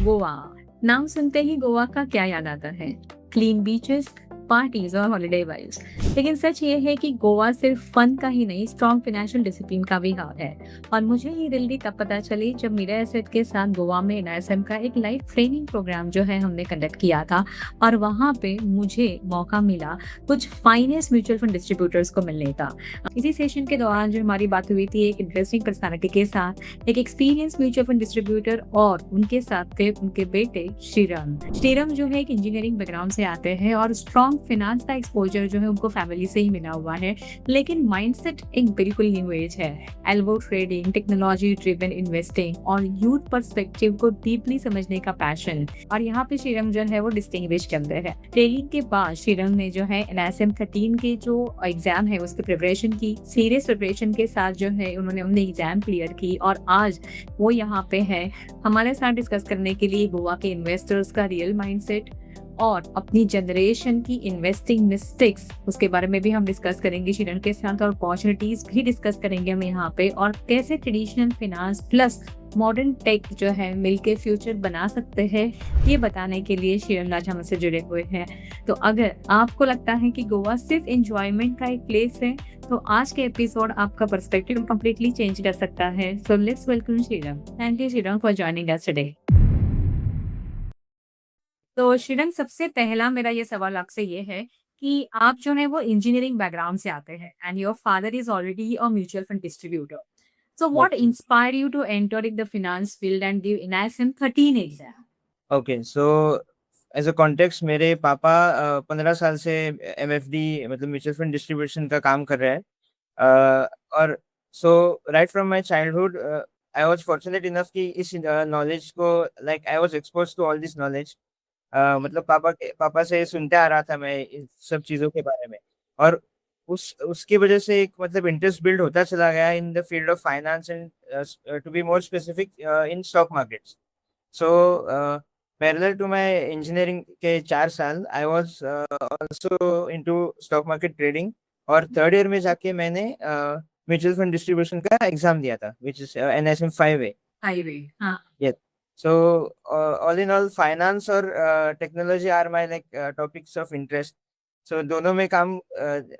गोवा। नाम सुनते ही गोवा का क्या याद आता है? क्लीन बीचेस, पार्टीज और हॉलिडे वाइब्स। लेकिन सच ये है कि गोवा सिर्फ फन का ही नहीं, स्ट्रॉन्ग फाइनेंशियल डिसिप्लिन का भी हाल है। और मुझे ये दिल्ली तब पता चली जब मीडिया एसेट के साथ गोवा में एनआईएसएम का एक लाइव ट्रेनिंग प्रोग्राम जो है हमने कंडक्ट किया था। और वहाँ पे मुझे मौका मिला कुछ फाइनेस्ट म्यूचुअल फंड डिस्ट्रीब्यूटर्स को मिलने का। इसी सेशन के दौरान जो हमारी बात हुई थी एक इंटरेस्टिंग पर्सनालिटी के साथ, एक एक्सपीरियंस म्यूचुअल फंड डिस्ट्रीब्यूटर, और उनके साथ थे उनके बेटे श्रीराम। श्रीराम जो है एक इंजीनियरिंग बैकग्राउंड से आते हैं और स्ट्रॉन्ग फाइनेंस का एक्सपोजर जो है उनको फैमिली से ही मिला हुआ है, लेकिन माइंडसेट एक बिल्कुल न्यू एज है। Elbow trading, technology driven investing और यूथ पर्सपेक्टिव को डीपली समझने का पैशन। और यहाँ पे श्रीराम जो है वो डिस्टिंग्विश चल रहे हैं। ट्रेनिंग के बाद श्रीराम ने जो है एनआईएसएम 13 के जो एग्जाम है उसकी प्रिपरेशन की, सीरियस प्रिपरेशन के साथ जो है उन्होंने अपने एग्जाम क्लियर की, और आज वो यहाँ पे है हमारे साथ डिस्कस करने के लिए गोवा के इन्वेस्टर्स का रियल माइंडसेट और अपनी जनरेशन की इन्वेस्टिंग मिस्टेक्स, उसके बारे में भी हम डिस्कस करेंगे श्रीराम के साथ, और अपॉर्चुनिटीज भी डिस्कस करेंगे हम यहाँ पे, और कैसे traditional finance plus modern tech जो है मिलके फ्यूचर बना सकते हैं, ये बताने के लिए श्रीराम आज हमसे जुड़े हुए हैं। तो अगर आपको लगता है कि गोवा सिर्फ एंजॉयमेंट का एक प्लेस है, तो आज के एपिसोड आपका पर्सपेक्टिव कंप्लीटली चेंज कर सकता है। So let's welcome Shriram. Thank you Shriram for joining us today. तो श्रीरंग, सबसे पहला मेरा ये सवाल आपसे ये है कि आप जो है वो इंजीनियरिंग बैकग्राउंड से आते हैं and your father is already a mutual fund distributor. So what Okay. Inspire you to enter in the finance field and give NISM 13 exam? Okay, so as a context मेरे पापा 15 साल से MFD मतलब mutual fund distribution का काम कर रहे हैं। और so right from my childhood I was fortunate enough कि इस नॉलेज को like I was expose to all this knowledge. मतलब पापा से सुनते आ रहा था मैं इस सब चीज़ों के बारे में। और उसकी वजह से एक मतलब इंटरेस्ट बिल्ड होता चला गया in the field of finance and to be more specific in stock markets. So, parallel to my engineering के 4 साल, I was also into stock market trading। और थर्ड ईयर में जाके मैंने म्यूचुअल फंड डिस्ट्रीब्यूशन का एग्जाम दिया था, which is NSM 5A। Highway, हाँ। Yes. So, all in all, finance और technology are my like topics of interest. So दोनों में काम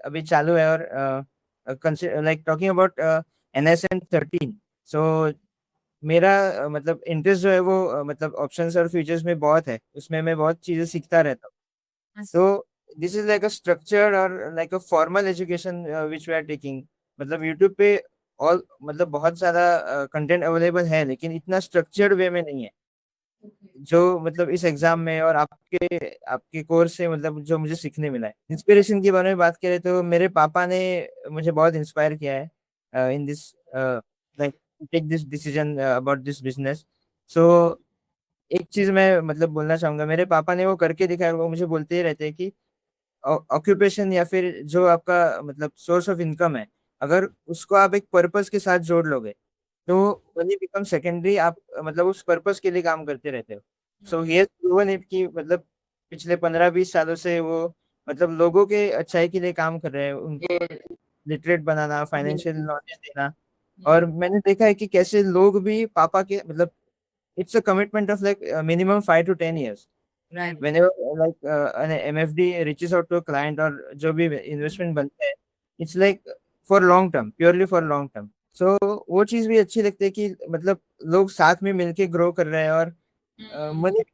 अभी चालू है। और like talking about NSM 13। So मेरा मतलब इंटरेस्ट जो है वो मतलब ऑप्शंस और फ्यूचर्स में बहुत है, उसमें मैं बहुत चीजें सीखता रहता हूँ। तो this is like a structured और like a formal education which we are taking. मतलब यूट्यूब पे ऑल मतलब बहुत सारा कंटेंट अवेलेबल है, लेकिन इतना स्ट्रक्चर्ड वे में नहीं है जो मतलब इस एग्जाम में और आपके आपके कोर्स से मतलब जो मुझे सीखने मिला है। इंस्पिरेशन के बारे में बात करें तो मेरे पापा ने मुझे बहुत इंस्पायर किया है in this like take this decision about this business. So एक चीज मैं मतलब बोलना चाहूंगा, मेरे पापा ने वो करके दिखाया। वो मुझे बोलते ही रहते हैं कि ऑक्यूपेशन या फिर जो आपका मतलब सोर्स ऑफ इनकम है, अगर उसको आप एक पर्पस के साथ जोड़ लोगे तो वही बिकम सेकेंडरी। आप मतलब उस पर्पस के लिए काम करते रहते हो। सो ये प्रूवन है कि मतलब पिछले 15-20 सालों से वो मतलब लोगों के अच्छाई के लिए काम कर रहे हैं, उनको लिटरेट बनाना, फाइनेंशियल नॉलेज देना। और मैंने देखा है कि कैसे लोग भी पापा के मतलब it's a commitment of like minimum 5 to 10 years right. whenever like an MFD reaches out to a client और जो भी इन्वेस्टमेंट बनते हैं, it's like for long term, purely for long term। so वो चीज भी अच्छी लगती है कि मतलब लोग साथ में मिलके ग्रो कर रहे हैं और money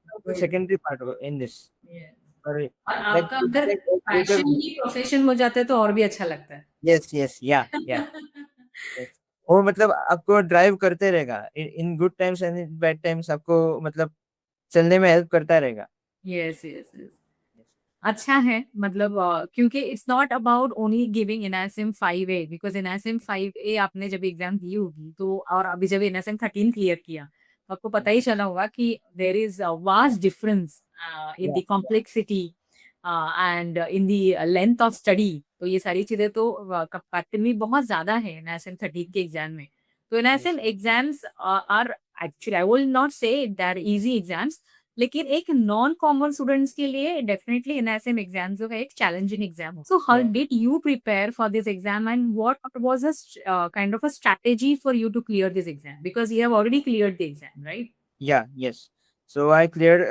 secondary part in this. और और लाइक आपका अगर पैशन ही प्रोफेशन हो जाता है तो और भी अच्छा लगता है। यस यस या वो मतलब आपको ड्राइव करते रहेगा in good times and in bad times, आपको मतलब चलने में हेल्प करता रहेगा। Yes, yes, yes. अच्छा है, मतलब क्योंकि it's not about only giving NSM 5A, because NSM 5A आपने जब एग्जाम दी होगी तो, और अभी जब एनएसएम 13 क्लियर किया तो आपको पता ही चला होगा कि there is vast difference in the complexity and in the length of study. तो ये सारी चीजें तो कंपैरेटिवली बहुत ज्यादा है एनएसएम 13 के एग्जाम में। तो NSM exams are actually, I will not say that easy exams, लेकिन एक नॉन कॉमन स्टूडेंट्स के लिए डेफिनेटली एनएसएम एग्जाम जो है एक चैलेंजिंग एग्जाम हो। So how did you prepare for this exam and what was a kind of a strategy for you to clear this exam, because you have already cleared the exam, right? Yeah yes. So I cleared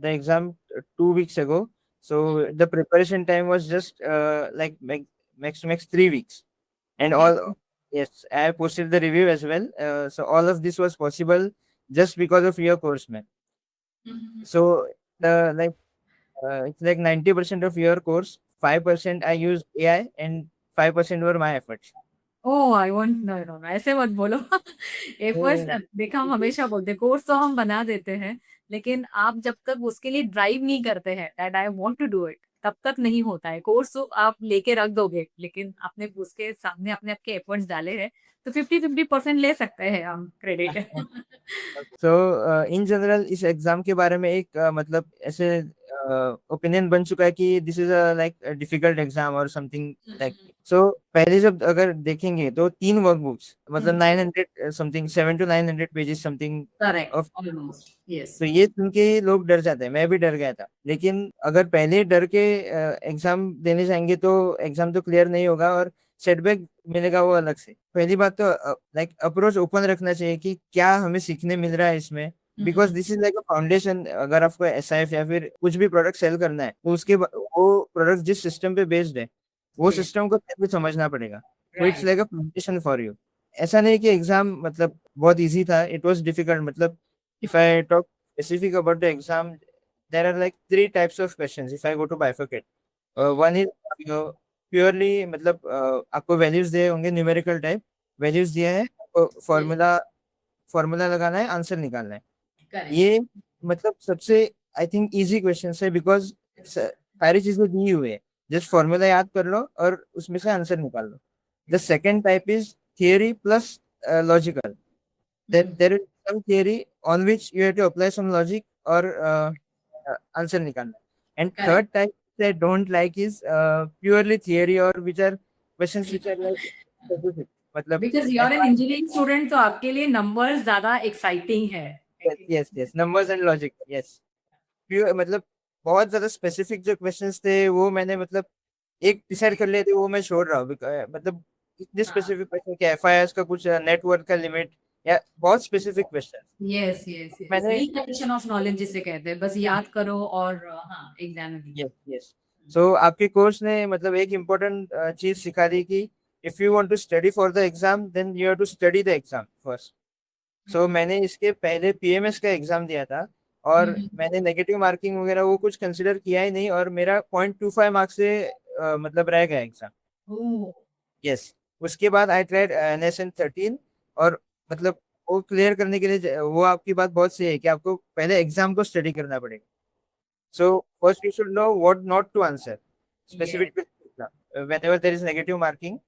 the exam 2 weeks ago. So the preparation time was just like max to max 3 weeks. And all, yes, I posted the review as well. So all of this was possible just because of your course, man. So the like it's like 90% of your course, 5% I use AI, and 5% were my efforts. ओह! I want no, no, no, ऐसे मत बोलो। Efforts हम्म, देखा हम हमेशा बोलते हैं, course तो हम बना देते हैं, लेकिन आप जब तक उसके लिए ड्राइव नहीं करते हैं that I want to do it, तब तक नहीं होता है। कोर्स तो आप लेके रख दोगे, लेकिन आपने उसके सामने आपने आपके एफर्ट्स डाले हैं, तो 50-50% ले सकते हैं हम क्रेडिट। सो इन जनरल इस एग्जाम के बारे में एक मतलब ऐसे ओपिनियन बन चुका है कि this is a like difficult exam और समथिंग लाइक। सो पहले जब अगर देखेंगे तो 3 वर्कबुक्स मतलब 900 something 700 to 900 pages something correct, of. Almost, yes. तो ये सुन के ही लोग डर जाते हैं, मैं भी डर गया था। लेकिन अगर पहले ही डर के एग्जाम देने जाएंगे तो एग्जाम तो क्लियर नहीं होगा और सेटबैक मिलेगा वो अलग से। पहली बात तो लाइक अप्रोच ओपन रखना चाहिए कि क्या हमें सीखने मिल रहा है इसमें, because this is like a foundation. अगर आपको एसआईएफ या फिर कुछ भी प्रोडक्ट सेल करना है तो वो प्रोडक्ट जिस सिस्टम पे बेस्ड है वो यस, सिस्टम को भी समझना पड़ेगा। तो it's right. Like a foundation for you. ऐसा नहीं कि एग्जाम मतलब बहुत इजी था, इट वाज डिफिकल्ट। मतलब if I talk specific about the exam, there are like three types of questions if I go to bifurcate. One is purely मतलब आपको values दिए होंगे, न्यूमेरिकल टाइप वैल्यूज दिए हैं, आपको फॉर्मूला फॉर्मूला लगाना है, आंसर निकालना है। करेक्ट। ये मतलब सबसे आई थिंक इजी क्वेश्चन है, बिकॉज सारी चीजें दी हुई है, जस्ट फॉर्मूला याद कर लो और उसमें से आंसर निकाल लो। The second type is theory plus logical, that there is some theory on which you have to apply some logic or answer nikalna. And correct. third type I don't like is purely theory or which are questions which are like specific. मतलब because you are an engineering student, तो आपके लिए numbers ज़्यादा exciting है। yes yes numbers and logic yes pure मतलब बहुत ज्यादा specific जो क्वेश्चंस थे वो मैंने मतलब एक डिसाइड कर लिए थे, वो मैं छोड़ रहा हूँ। मतलब इतने हाँ। स्पेसिफिक क्वेश्चन कि एफआईआर का कुछ नेटवर्क का लिमिट या बहुत specific question yes, yes, yes. मैंने। रिटेंशन ऑफ नॉलेज जिसे कहते हैं, बस याद करो और हाँ, एग्ज़ाम में दिखाओ। Yes yes. सो आपके कोर्स ने मतलब एक इम्पोर्टेंट चीज सिखा दी कि if you want to study for the exam then you have to study the exam first. So मैंने इसके पहले पीएमएस का एग्जाम दिया था और मैंने नेगेटिव मार्किंग वगैरह वो कुछ कंसिडर किया ही नहीं, और मेरा 0.25 मार्क्स से मतलब रह गया एग्जाम। ओह! यस। उसके बाद आई ट्राइड NSN 13, और मतलब वो क्लियर करने के लिए वो आपकी बात बहुत सही है कि आपको पहले एग्जाम को स्टडी करना पड़ेगा। So first you should know what not to answer. Yes. Specific whenever there is negative marking,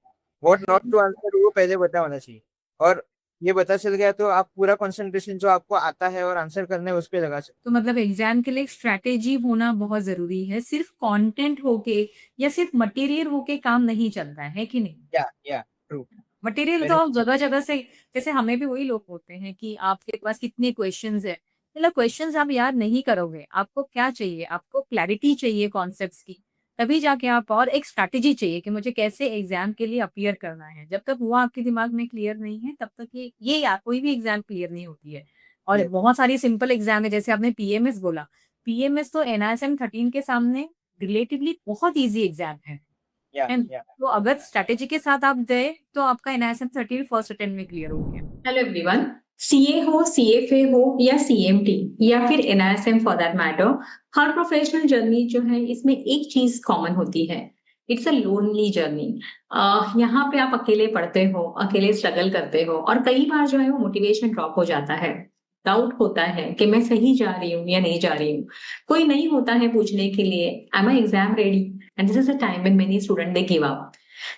what not to answer वो पहले पता होना चाहिए। और ये पता चल गया तो आप पूरा कंसंट्रेशन जो आपको आता है और आंसर करना है उस पे लगा सकते तो मतलब एग्ज़ाम के लिए एक स्ट्रैटेजी होना बहुत ज़रूरी है, सिर्फ़ कंटेंट होके या सिर्फ़ मटेरियल होके काम नहीं चलता है कि नहीं? हो। या ट्रू। मटेरियल तो वेरी आप जगह-जगह से, जैसे हमें भी वही लोग होते हैं कि आपके पास कितने क्वेश्चंस हैं। मतलब क्वेश्चंस आप याद नहीं करोगे, आपको क्या चाहिए? आपको क्लैरिटी चाहिए कॉन्सेप्ट्स की, तभी जाके आप, और एक स्ट्रैटेजी चाहिए कि मुझे कैसे एग्ज़ाम के लिए अपीयर करना है। जब तक वो आपके दिमाग में क्लियर नहीं है, तब तक ये या कोई भी एग्ज़ाम क्लियर नहीं होती है। और यस बहुत सारी सिंपल एग्ज़ाम है, जैसे आपने पीएमएस बोला, पीएमएस तो एनआईएसएम 13 के सामने रिलेटिवली बहुत ईज़ी एग्ज़ाम है ना? या तो अगर स्ट्रैटेजी के साथ आप गए, तो आपका एनआईएसएम 13 फर्स्ट अटेम्प्ट में क्लियर हो गया। Hello everyone. सीए हो, सीएफए हो या सीएमटी या फिर एनआईएसएम फॉर दैट मैटर, हर प्रोफेशनल जर्नी जो है इसमें एक चीज कॉमन होती है। It's a lonely journey. यहाँ पे आप अकेले पढ़ते हो, अकेले स्ट्रगल करते हो और कई बार जो है वो मोटिवेशन ड्रॉप हो जाता है। डाउट होता है कि मैं सही जा रही हूँ या नहीं जा रही हूँ। कोई नहीं होता है पूछने के लिए am I exam ready, and this is a time when many student they give up.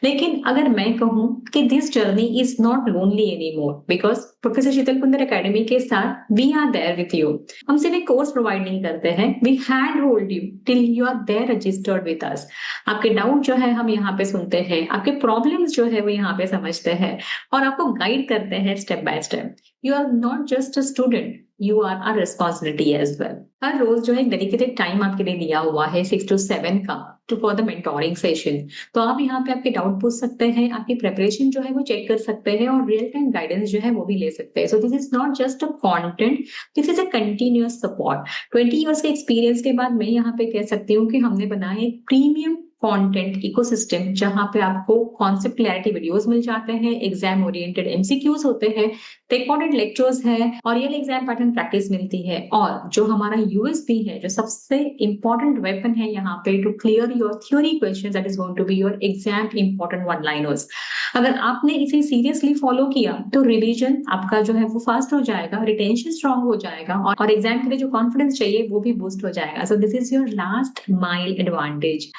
लेकिन अगर मैं कहूं कि this journey is not lonely any more, because professor Sheetal Kundar academy के साथ we are there with you. हम सिर्फ एक कोर्स प्रोवाइड नहीं करते हैं, we hand hold you till you are there registered with us. आपके डाउट जो है हम यहाँ पे सुनते हैं, आपके प्रॉब्लम्स जो है वो यहाँ पे समझते हैं और आपको गाइड करते हैं step by step. You are not just a student, you are our responsibility as well. हर रोज जो है डेडिकेटेड टाइम आपके लिए दिया हुआ है 6 to 7 का to for the mentoring session. तो आप यहाँ पे आपके डाउट पूछ सकते हैं, आपकी प्रिपरेशन जो है वो चेक कर सकते हैं और रियल टाइम गाइडेंस जो है वो भी ले सकते हैं। So this is not just a content, this is a continuous support. 20 years के एक्सपीरियंस के बाद मैं यहाँ पे कह सकती हूँ कि हमने बनाया एक प्रीमियम कंटेंट इकोसिस्टम जहां पे आपको कॉन्सेप्ट क्लैरिटी वीडियोस मिल जाते हैं, एग्जाम ओरिएंटेड एमसीक्यूज होते हैं, रिकॉर्डेड लेक्चर्स है और रियल एग्जाम पैटर्न प्रैक्टिस मिलती है। और जो हमारा यूएसपी है, जो सबसे इंपॉर्टेंट वेपन है यहाँ पे to clear your theory questions, that is going to be your exam important one liners. अगर आपने इसे सीरियसली फॉलो किया तो रिवीजन आपका जो है वो फास्ट हो जाएगा, रिटेंशन स्ट्रांग हो जाएगा और एग्जाम के लिए जो कॉन्फिडेंस चाहिए वो भी बूस्ट हो जाएगा। So this is your last mile advantage.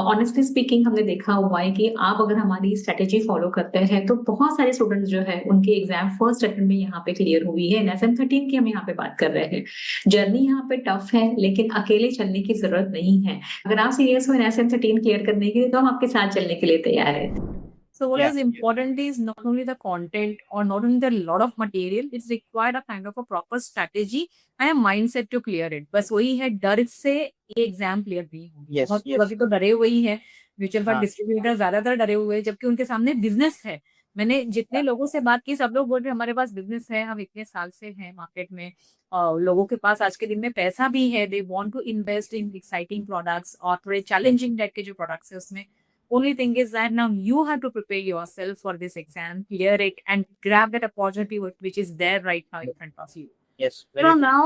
Honestly speaking हमने देखा हुआ है कि आप अगर हमारी स्ट्रेटेजी फॉलो करते हैं तो बहुत सारे स्टूडेंट्स जो है उनके एग्जाम फर्स्ट अटेम्प्ट में यहाँ पे क्लियर हुई है। एनएसएम 13 की हम यहाँ पे बात कर रहे हैं। जर्नी यहाँ पे टफ है लेकिन अकेले चलने की जरूरत नहीं है। अगर आप सीरियस हो एनएसएम 13 क्लियर करने के लिए तो हम आपके साथ चलने के लिए तैयार है। So what Yeah. is important is not only the content or not only the lot of material, it's required a kind of a proper strategy and a mindset to clear it. बस वही है, डर से ये exam clear नहीं होगी। Yes, बहुत yes. लोग तो डरे हुए ही है, म्यूचुअल फंड हाँ. डिस्ट्रीब्यूटर ज्यादातर डरे हुए हैं जबकि उनके सामने बिजनेस है। मैंने जितने लोगों से बात की सब लोग बोल रहे हमारे पास बिजनेस है, हम इतने साल से हैं मार्केट में और लोगों के पास आज के दिन में पैसा भी है, they want to invest in exciting products और थोड़े चैलेंजिंग टाइप के जो प्रोडक्ट्स है उसमें। Only thing is that now you have to prepare yourself for this exam, clear it, and grab that opportunity which is there right now in front of you. Yes. So now,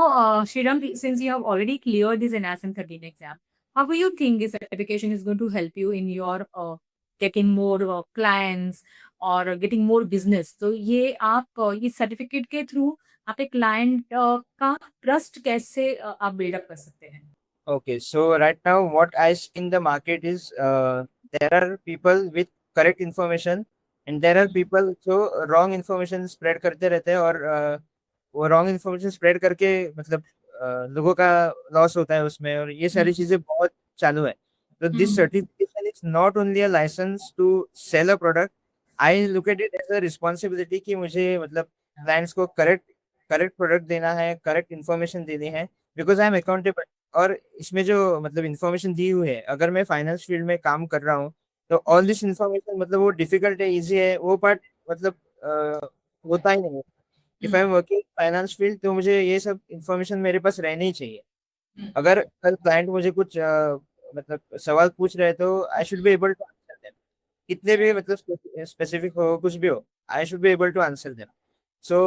Shriram, since you have already cleared this NASM 13 exam, how do you think this certification is going to help you in your getting more clients or getting more business? तो ये आप इस certificate के through आप एक client का trust कैसे आप बिल्डअप कर सकते हैं? Okay, so right now what I see in the market is there are people with correct information and there are people जो wrong information spread करते रहते हैं और वो wrong information spread करके मतलब लोगों का लॉस होता है उसमें और ये सारी चीजें बहुत चालू है। तो this certification is not only a license to sell a product, I look at it as a responsibility कि मुझे मतलब clients को correct product देना है, correct information देनी है because I am accountable। और इसमें जो मतलब इन्फॉर्मेशन दी हुई है, अगर मैं फाइनेंस फील्ड में काम कर रहा हूँ तो ऑल दिस इन्फॉर्मेशन मतलब वो डिफिकल्ट है, इजी है, वो पार्ट मतलब होता ही नहीं है। If I am working finance field तो मुझे ये सब इन्फॉर्मेशन मेरे पास रहनी ही चाहिए। अगर कल क्लाइंट मुझे कुछ मतलब सवाल पूछ रहे तो I should be able to answer them, कितने भी मतलब स्पेसिफिक हो कुछ भी हो, I should be able to answer them. So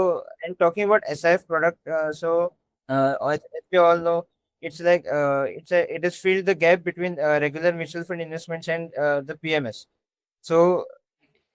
and talking about SIF product, so as we all know, it's like it has filled the gap between regular mutual fund investments and the PMS. So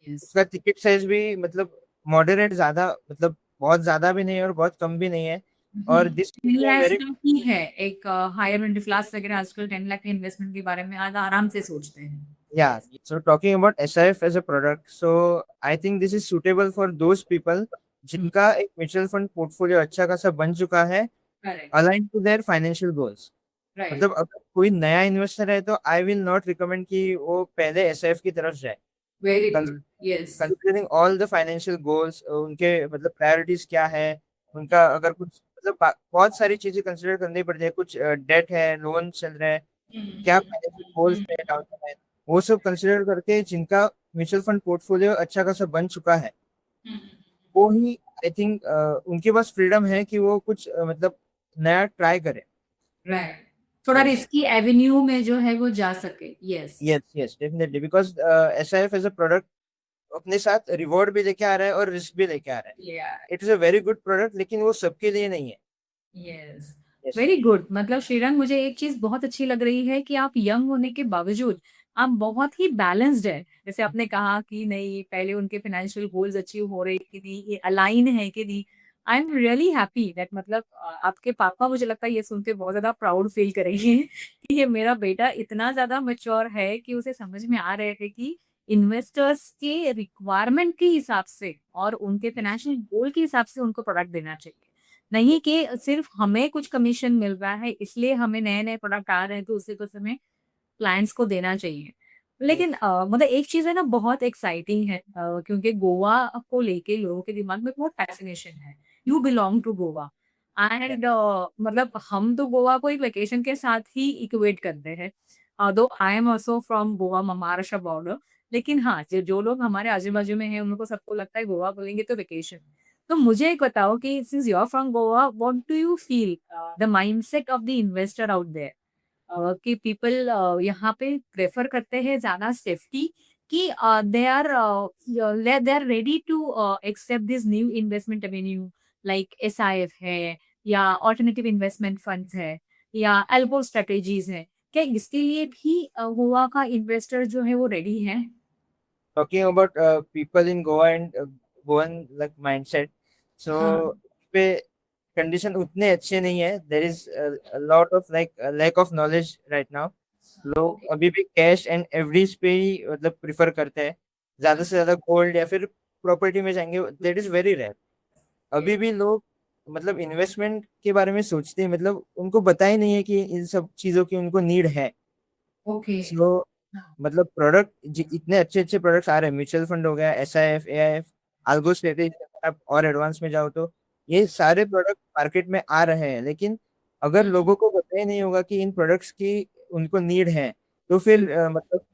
उसका ticket size भी मतलब moderate, ज्यादा मतलब बहुत ज्यादा भी नहीं है और बहुत कम भी नहीं है। और दिस ही है एक हायर मिडिल क्लास वगैरह आजकल 10 लाख के इन्वेस्टमेंट के बारे में आज आराम से सोचते हैं। Yeah, so talking about SIF as a product, so I think this is suitable for those people जिनका एक म्यूचुअल फंड पोर्टफोलियो अच्छा खासा बन चुका है, aligned to their financial goals। मतलब अगर कोई नया इन्वेस्टर है तो आई विल नॉट रिकमेंड कि वो पहले एसआईएफ की तरफ जाए। Very good, yes. Considering all the financial goals, उनके मतलब प्रायोरिटीज क्या है, उनका अगर कुछ मतलब बहुत सारी चीजें कंसीडर करनी पड़ती है, कुछ डेट है, लोन चल रहा है, क्या फाइनेंशियल गोल्स है डाउन द लाइन, वो सब कंसीडर करके जिनका म्यूचुअल फंड पोर्टफोलियो अच्छा खासा बन चुका है वो ही आई थिंक उनके पास फ्रीडम है कि वो कुछ मतलब नया ट्राई करे। राइट, थोड़ा रिस्की एवेन्यू में जो है वो जा सके। Yes yes definitely, because SIF as a product अपने साथ रिवॉर्ड भी लेके आ रहा है और रिस्क भी लेके आ रहा है। It is a very good product, लेकिन वो सबके लिए नहीं है। Yes, very good. मतलब श्रीरंग, मुझे एक चीज बहुत अच्छी लग रही है कि आप यंग होने के बावजूद आप बहुत ही बैलेंस्ड है। जैसे आपने कहा कि नहीं पहले उनके फाइनेंशियल गोल्स अचीव हो रहे कि नहीं, ये अलाइन है कि नहीं। I am really happy that मतलब आपके पापा, मुझे लगता है ये सुन के बहुत ज्यादा प्राउड फील करेंगे कि ये मेरा बेटा इतना ज्यादा मैच्योर है कि उसे समझ में आ रहे थे कि इन्वेस्टर्स के रिक्वायरमेंट के हिसाब से और उनके फाइनेंशियल गोल के हिसाब से उनको प्रोडक्ट देना चाहिए, नहीं कि सिर्फ हमें कुछ कमीशन मिल रहा है इसलिए हमें नए नए प्रोडक्ट आ रहे हैं तो उसे कुछ हमें क्लाइंट्स को देना चाहिए। लेकिन मतलब एक चीज है ना, बहुत एक्साइटिंग है क्योंकि गोवा को लेके लोगों के दिमाग में बहुत फैसिनेशन है। You belong to Goa, and मतलब हम तो गोवा को एक वेकेशन के साथ ही इक्वेट करते हैं, दो I am also from Goa Maharashtra border. लेकिन हाँ, जो जो लोग हमारे आजू बाजू में हैं उनको सबको लगता है गोवा बोलेंगे तो वेकेशन। तो मुझे एक बताओ कि since you are from Goa, what do you feel the mindset of the investor out there, कि पीपल यहाँ पे प्रेफर करते हैं ज्यादा सेफ्टी, कि they are ready to accept this new investment avenue like SIF है, या ऑल्टरनेटिव इन्वेस्टमेंट फंड्स है, या एल्बो स्ट्रेटेजीज है, क्या इसके लिए भी गोवा का इन्वेस्टर जो है वो रेडी है? Talking about people in Goa and Goan like mindset, so हाँ, पे कंडीशन उतने अच्छे नहीं है। There is lot of like lack of knowledge right now. लोग ओके। अभी भी कैश एंड एफडीज पे ही मतलब प्रिफर करते हैं, ज्यादा से ज्यादा गोल्ड या फिर प्रॉपर्टी में जाएंगे, दैट इज वेरी रेयर। अभी भी लोग मतलब इन्वेस्टमेंट के बारे में सोचते हैं, मतलब उनको पता ही नहीं है कि इन सब चीजों की उनको नीड है। ओके। सो मतलब प्रोडक्ट इतने अच्छे अच्छे प्रोडक्ट्स आ रहे हैं, म्यूचुअल फंड हो गया, SIF, AIF, अल्गो स्ट्रेटेजी, आप और एडवांस में जाओ तो ये सारे प्रोडक्ट मार्केट में आ रहे हैं। लेकिन अगर लोगों को पता ही नहीं होगा कि इन प्रोडक्ट्स की उनको नीड है, तो फिर मतलब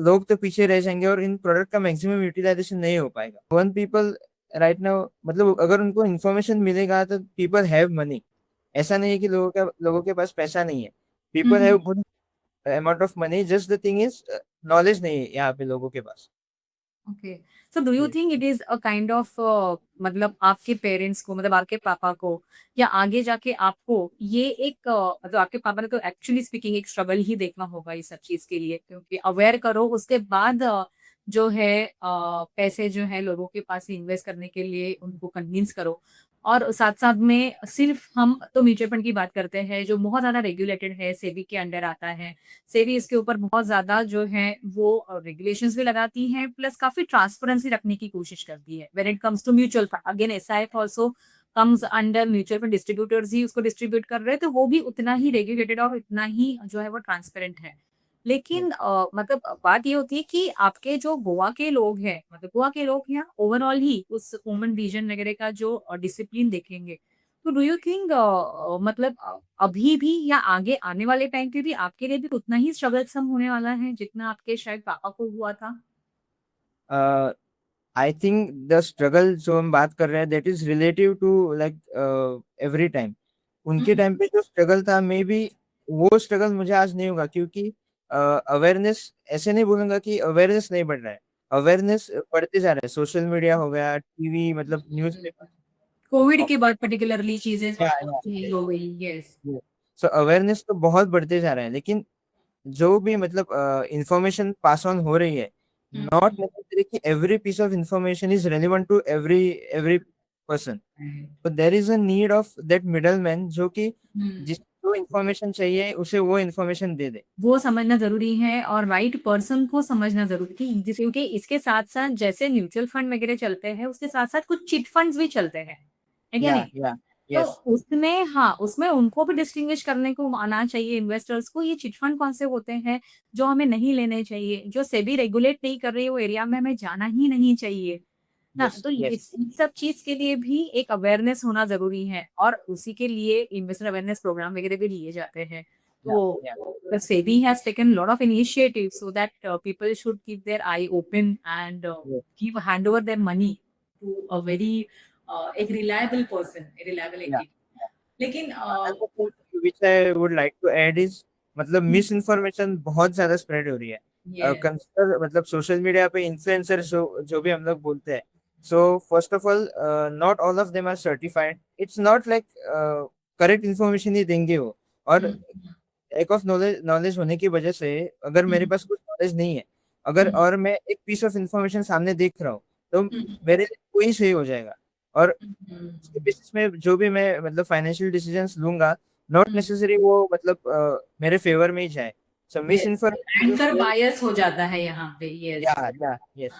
लोग तो पीछे रह जाएंगे और इन प्रोडक्ट का मैक्सिमम यूटिलाइजेशन नहीं हो पाएगा। वन पीपल राइट नाउ, मतलब अगर उनको इन्फॉर्मेशन मिलेगा तो पीपल हैव मनी। ऐसा नहीं है कि लोगों के पास पैसा नहीं है, people have good amount of money, just the thing is knowledge नहीं है यहाँ पे लोगों के पास। Okay. So do you Yes. Think it is a kind of, मतलब आपके पेरेंट्स को, मतलब आपके पापा को, या आगे जाके आपको ये एक मतलब आपके पापा ने तो एक्चुअली स्पीकिंग एक स्ट्रगल ही देखना होगा इस सब चीज के लिए, क्योंकि अवेयर करो उसके बाद जो है पैसे जो है लोगों के पास इन्वेस्ट करने के लिए उनको कन्विंस करो। और साथ साथ में सिर्फ हम तो म्यूचुअल फंड की बात करते हैं जो बहुत ज्यादा रेगुलेटेड है, सेबी के अंडर आता है। सेबी इसके ऊपर बहुत ज्यादा जो है वो रेगुलेशंस भी लगाती है, प्लस काफी ट्रांसपेरेंसी रखने की कोशिश करती है when it comes to mutual fund. Again SIF also comes under mutual fund, distributors ही उसको डिस्ट्रीब्यूट कर रहे हैं, तो वो भी उतना ही रेगुलेटेड और इतना ही जो है वो ट्रांसपेरेंट है। लेकिन मतलब बात ये होती है कि आपके जो गोवा के लोग हैं, मतलब गोवा के लोग यहाँ ओवरऑल ही उस वुमेन रीजन वगैरह का जो डिसिप्लिन देखेंगे, तो डू यू थिंक मतलब अभी भी या आगे आने वाले टाइम पे भी आपके लिए भी उतना ही स्ट्रगलसम होने वाला है जितना आपके शायद पापा को हुआ था? आई थिंक द स्ट्रगल जो हम बात कर रहे हैं that is relative to like every time. उनके टाइम पे जो स्ट्रगल था, मे बी वो स्ट्रगल मुझे आज नहीं होगा, क्योंकि अवेयरनेस, ऐसे नहीं बोलूंगा कि अवेयरनेस नहीं बढ़ रहा है, अवेयरनेस बढ़ते जा रहा है। सोशल मीडिया हो गया, टीवी, मतलब न्यूज़पेपर। कोविड के बाद पर्टिकुलरली चीजें या चेंज हो गई। यस। सो अवेयरनेस तो बहुत बढ़ते जा रहा है, लेकिन जो भी मतलब इंफॉर्मेशन पास ऑन हो रही है, नॉट नेसेसरी कि every piece of information is relevant to every person. तो there is a need of that middle man, जो कि जिसको इंफॉर्मेशन चाहिए उसे वो इंफॉर्मेशन दे दे। वो समझना ज़रूरी है और राइट पर्सन को समझना ज़रूरी थी, क्योंकि इसके साथ-साथ जैसे म्यूचुअल फंड वगैरह चलते हैं, उसके साथ-साथ कुछ चिट फंड्स भी चलते हैं, है क्या नहीं? या तो यस उसमें हाँ, उसमें उनको भी डिस्टिंग्विश करने को आना चाहिए इन्वेस्टर्स को, ये चिट फंड कौन से होते हैं, जो हमें नहीं लेने चाहिए, जो सेबी रेगुलेट नहीं कर रही है, वो एरिया में हमें जाना ही नहीं चाहिए। ना यस तो यस इस इन सब चीज़ के लिए भी एक अवेयरनेस होना ज़रूरी है और उसी के लिए इन्वेस्टर अवेयरनेस प्रोग्राम वगैरह भी लिए जाते हैं। या तो या the SEBI has taken a lot of initiatives so that people should keep their eye open and give hand over their money to a very एक reliable person, a reliable या entity. लेकिन another thing which I would like to add is, मतलब miss information बहुत ज्यादा spread हो रही है। yes, consider मतलब सोशल मीडिया पे इन्फ्लुएंसर जो भी हम लोग बोलते हैं, so first of all not all of them are certified. It's not like correct information ही देंगे वो, और लैक ऑफ नॉलेज होने की वजह से अगर मेरे पास कुछ नॉलेज नहीं है, अगर और मैं एक पीस ऑफ इंफॉर्मेशन सामने देख रहा हूँ, तो मेरे लिए वही सही हो जाएगा। और उसके बेसिस में जो भी मैं मतलब फाइनेंशियल डिसीजंस लूंगा, नॉट नेसेसरी वो मतलब मेरे फेवर में ही जाए। सो मिस yes, एंकर इन्फॉर्मेशन, बायस हो जाता है यहाँ पे। yes, या yes.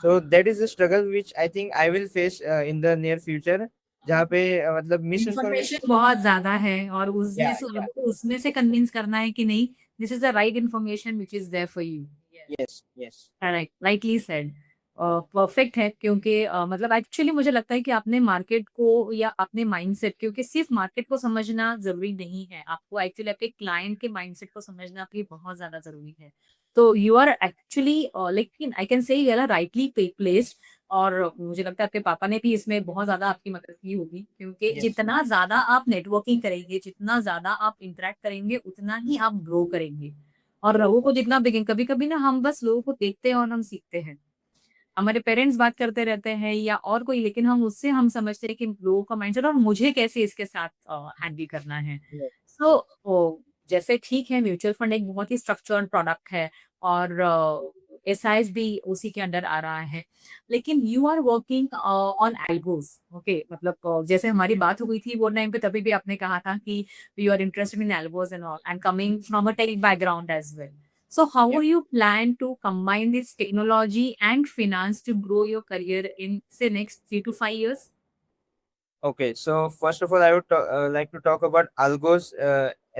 So that is the struggle which I think I will face in the near future, जहाँ पे मतलब मिस इंफॉर्मेशन इन्फॉर्मेशन। बहुत ज्यादा है और या उसमें से आपको उसमें से कन्विंस करना है कि नहीं, this is the right information which is there for you. Yes yes correct, rightly said. Perfect है क्योंकि मतलब एक्चुअली मुझे लगता है कि आपने मार्केट को या अपने माइंडसेट, क्योंकि सिर्फ मार्केट को समझना ज़रूरी नहीं है, आपको एक्चुअली आपके क्लाइंट के माइंडसेट को समझना भी बहुत ज़्यादा ज़रूरी है। तो यू आर एक्चुअली लेकिन I can say you are rightly placed, और मुझे लगता है आपके पापा ने भी इसमें बहुत ज़्यादा आपकी मदद की होगी, क्योंकि Yes. जितना ज़्यादा आप नेटवर्किंग करेंगे, जितना ज़्यादा आप इंटरैक्ट करेंगे, उतना ही आप ग्रो करेंगे। और लोगों को जितना बिगिन कभी-कभी ना हम बस लोगों को देखते हैं और हम सीखते हैं। हमारे पेरेंट्स बात करते रहते हैं या और कोई, लेकिन हम उससे हम समझते हैं कि लोगों का माइंडसेट और मुझे कैसे इसके साथ हैंडल करना है। Yes. सो जैसे ठीक है, म्यूचुअल फंड एक बहुत ही स्ट्रक्चर्ड प्रोडक्ट है और एसआईएस भी उसी के अंडर आ रहा है। लेकिन you are working on algos, okay, मतलब जैसे हमारी बात हो गई थी वो टाइम पे, तभी भी आपने कहा था कि you are interested in algos and all and coming from a tech background as well. So how Yeah. you plan to combine this technology and finance to grow your career in say next 3 to 5 years? Okay, so first of all, I would like to talk about algos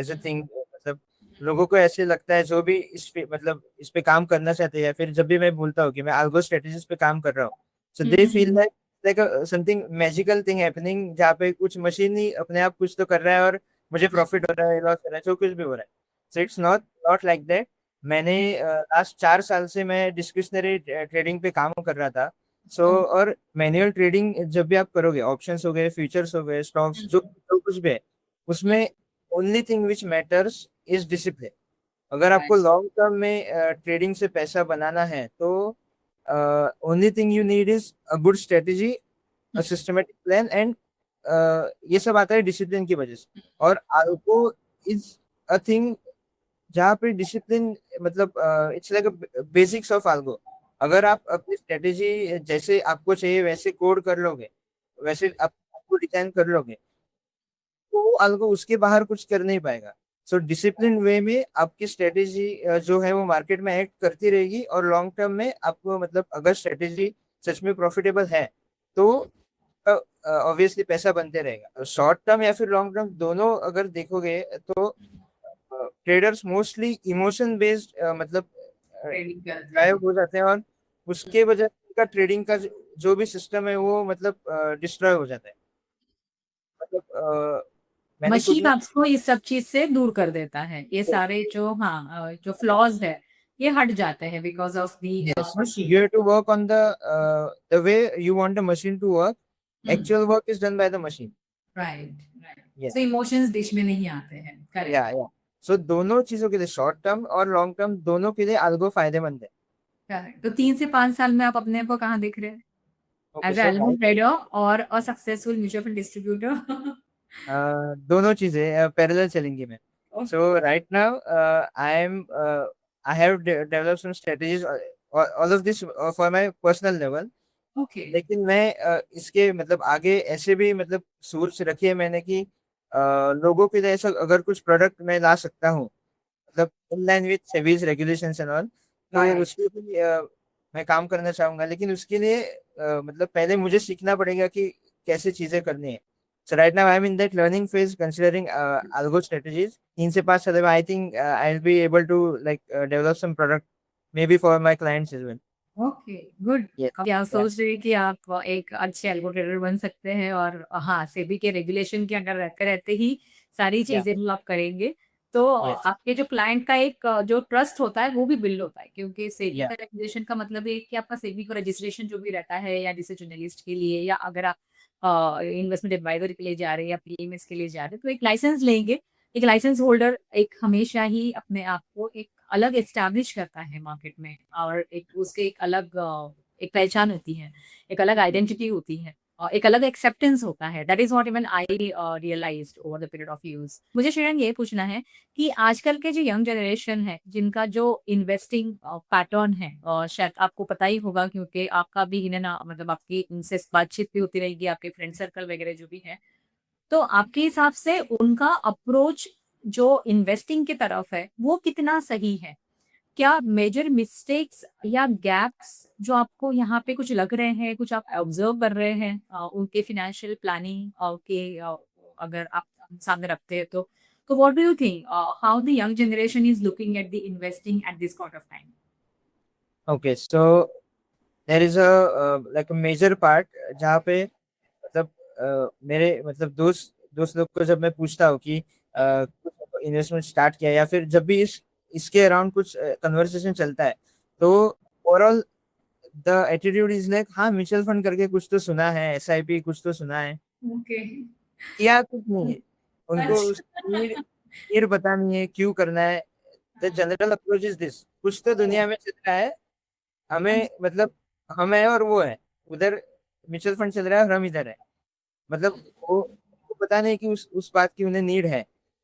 as a thing. मतलब लोगों को ऐसे लगता है जो भी इस पे मतलब इस पे काम करना चाहते हैं, या फिर जब भी मैं बोलता हूँ कि मैं algo strategies पे काम कर रहा हूँ, so they feel Mhm. like something magical thing happening, जहाँ पे कुछ मशीन ही अपने आप कुछ तो कर रहा है और मुझे प्रॉफिट हो रहा है, लॉस हो रहा है, जो कुछ भी हो रहा है। So it's not like that. मैंने लास्ट 4 साल से मैं डिस्क्रिशनरी ट्रेडिंग पे काम कर रहा था। सो Oh. और मैनुअल ट्रेडिंग जब भी आप करोगे, ऑप्शंस हो गए, फ्यूचर्स हो गए, स्टॉक्स, जो कुछ भी है, उसमें only thing which matters is discipline. अगर आपको Right. लॉन्ग टर्म में ट्रेडिंग से पैसा बनाना है तो only thing you need is a good strategy, a systematic plan, and ये सब आता है डिसिप्लिन की वजह से। और आपको इज अ थिंग जहाँ पे डिसिप्लिन मतलब इट्स लाइक बेसिक्स ऑफ आल्गो। अगर आप अपनी स्ट्रेटेजी जैसे आपको चाहिए वैसे कोड कर लोगे, वैसे आपको डिजाइन कर लोगे, तो वो आल्गो उसके बाहर कुछ कर नहीं पाएगा। सो डिसिप्लिन वे में आपकी स्ट्रेटेजी जो है वो मार्केट में एक्ट करती रहेगी, और लॉन्ग टर्म में आपको मतलब अगर स्ट्रेटेजी सच में प्रॉफिटेबल है तो ऑब्वियसली पैसा बनते रहेगा। शॉर्ट टर्म या फिर लॉन्ग टर्म दोनों अगर देखोगे तो ट्रेडर्स मोस्टली इमोशन बेस्ड मतलब Trading करते हैं। गायब हो जाते हैं, और उसके वजह से का ट्रेडिंग का जो भी सिस्टम है वो मतलब डिस्ट्रॉय हो जाता है। मतलब मैंने खुद मशीन में आपको इस सब चीज से दूर कर देता है, ये सारे जो हाँ जो फ्लॉज है ये हट जाते हैं because of the yes, you have to work on the way you want the machine to work. Actual work is done by the machine. Right right. Yes. So emotions बीच में नहीं आते हैं, करेक्ट। या सो दोनों चीजों के लिए, शॉर्ट टर्म और लॉन्ग टर्म दोनों के लिए अल्गो फायदेमंद है। करेक्ट। तो 3 से 5 साल में आप अपने आप को कहाँ देख रहे हैं? Okay as a so algo trader और a successful mutual fund distributor? दोनों चीजें पैरेलल चलेंगी मैं। So right now I have develop some strategies, all of this for my personal level. Okay. लेकिन मैं इसके मतलब आगे ऐसे भी मतलब सोच रखी है मैंने कि लोगों के लिए ऐसा अगर कुछ प्रोडक्ट मैं ला सकता हूँ, मतलब in line with SEBI's regulations and all, तो उसके भी मैं काम करना चाहूंगा। लेकिन उसके लिए मतलब पहले मुझे सीखना पड़ेगा कि कैसे चीजें करनी है। So right now I'm in that learning phase, considering algo strategies. 3 से 5 साल में I think I'll be able to like develop some product maybe for my clients as well. Okay, good. Yes. क्या Yeah. सोच रही है कि आप एक अच्छे एल्गो ट्रेडर बन सकते हैं और हाँ, सेबी के रेगुलेशन के अंडर रहते रहते ही सारी Yeah. चीजें आप करेंगे, तो Yes. आपके जो क्लाइंट का एक जो ट्रस्ट होता है वो भी बिल्ड होता है, क्योंकि सेबी Yeah. का रेगुलेशन का मतलब है कि आपका सेबी को रजिस्ट्रेशन जो भी रहता है, या जैसे जर्नलिस्ट के लिए, या अगर आप इन्वेस्टमेंट एडवाइजर के लिए जा रहे हैं या पीएमएस के लिए जा रहे हैं, तो एक लाइसेंस लेंगे। एक लाइसेंस होल्डर एक हमेशा ही अपने आप को एक अलग एस्टैब्लिश करता है मार्केट में, और एक उसके एक अलग एक पहचान होती है, एक अलग आइडेंटिटी होती है, और एक अलग एक्सेप्टेंस होता है। That is what even I realised over the period of use. मुझे श्रेयन ये पूछना है कि आजकल के जो यंग जनरेशन है, जिनका जो इन्वेस्टिंग पैटर्न है, शायद आपको पता ही होगा क्योंकि आपका भी इन्हें ना मतलब आपकी इनसे बातचीत भी होती रहेगी, आपके फ्रेंड सर्कल वगैरह जो भी है, तो आपके हिसाब से उनका अप्रोच जो इन्वेस्टिंग की तरफ है वो कितना सही है? क्या मेजर मिस्टेक्स या गैप्स जो आपको यहाँ पे कुछ लग रहे हैं, कुछ आप ऑब्जर्व कर रहे हैं उनके फाइनेंशियल प्लानिंग के अगर आप सामने रखते हैं तो what do you think how the young generation is looking at the investing at this point of time? Okay. So there is a like a major part जहाँ पे मतलब मेरे मतलब दोस्त लोग को जब मैं पूछता हूँ कि इन्वेस्टमेंट स्टार्ट किया या फिर जब भी इसके अराउंड कुछ कन्वर्सेशन चलता है, तो overall the attitude is like हाँ म्यूचुअल फंड करके कुछ तो सुना है, एसआईपी कुछ तो सुना है, ओके। किया कुछ नहीं है। उनको उस अच्छा। नीड पता नहीं है क्यों करना है। The general approach is this, कुछ तो दुनिया में चल रहा है, हमें मतलब हम है और वो है, उधर म्यूचुअल फंड चल रहा है और हम इधर है। मतलब वो उनको पता नहीं कि उस बात की उन्हें नीड है।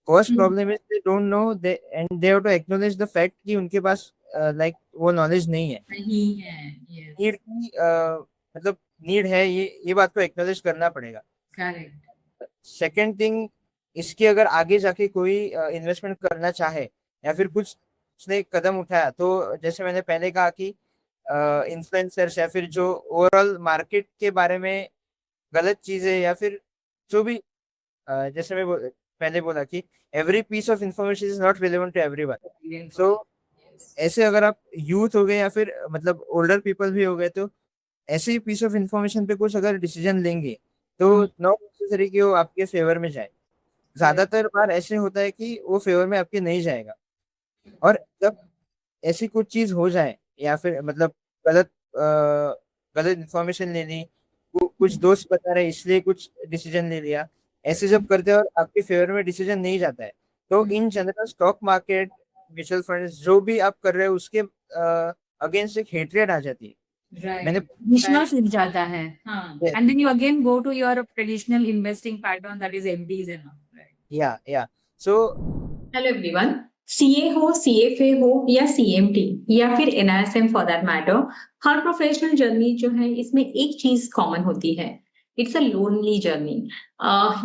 First problem is they don't know they and they have to acknowledge the fact कि उनके पास लाइक वो नॉलेज नहीं है। नहीं है, यस, नीड की मतलब नीड है, ये बात को एक्नॉलेज करना पड़ेगा। करेक्ट। सेकेंड थिंग, इसके अगर आगे जाके कोई इन्वेस्टमेंट करना चाहे या फिर कुछ उसने कदम उठाया, तो जैसे मैंने पहले कहा कि इन्फ्लुएंसर्स या फिर जो ओवरऑल मार्केट के बारे में गलत चीजें या फिर जो भी जैसे पहले बोला कि every piece of information is not relevant to everyone. So ऐसे अगर आप यूथ हो गए या फिर मतलब ओल्डर पीपल भी हो गए, तो ऐसे ही पीस ऑफ इंफॉर्मेशन पे कुछ अगर डिसीजन लेंगे तो नॉट नेसेसरी कि वो आपके फेवर में जाए। ज्यादातर बार ऐसे होता है कि वो फेवर में आपके नहीं जाएगा। और जब ऐसी कुछ चीज हो जाए या फिर मतलब गलत गलत इंफॉर्मेशन ले ली, कुछ दोस्त बता रहे इसलिए कुछ डिसीजन ले लिया, ऐसे जब करते हैं और आपके फेवर में डिसीजन नहीं जाता है, तो in general stock market mutual funds जो भी आप कर रहे हो उसके अगेंस्ट एक हेट्रेड आ जाती है। मैंने राइट, विश्वास उठ जाता है, हाँ, Yes, and then you again go to your traditional investing pattern that is MDs and all, right. या सो हेलो एवरीवन। सीए हो, सीएफए हो या सीएमटी या फिर एनआरएसएम फॉर दैट मैटर, हर प्रोफेशनल जर्नी जो है इसमें एक चीज कॉमन होती है। It's a lonely journey.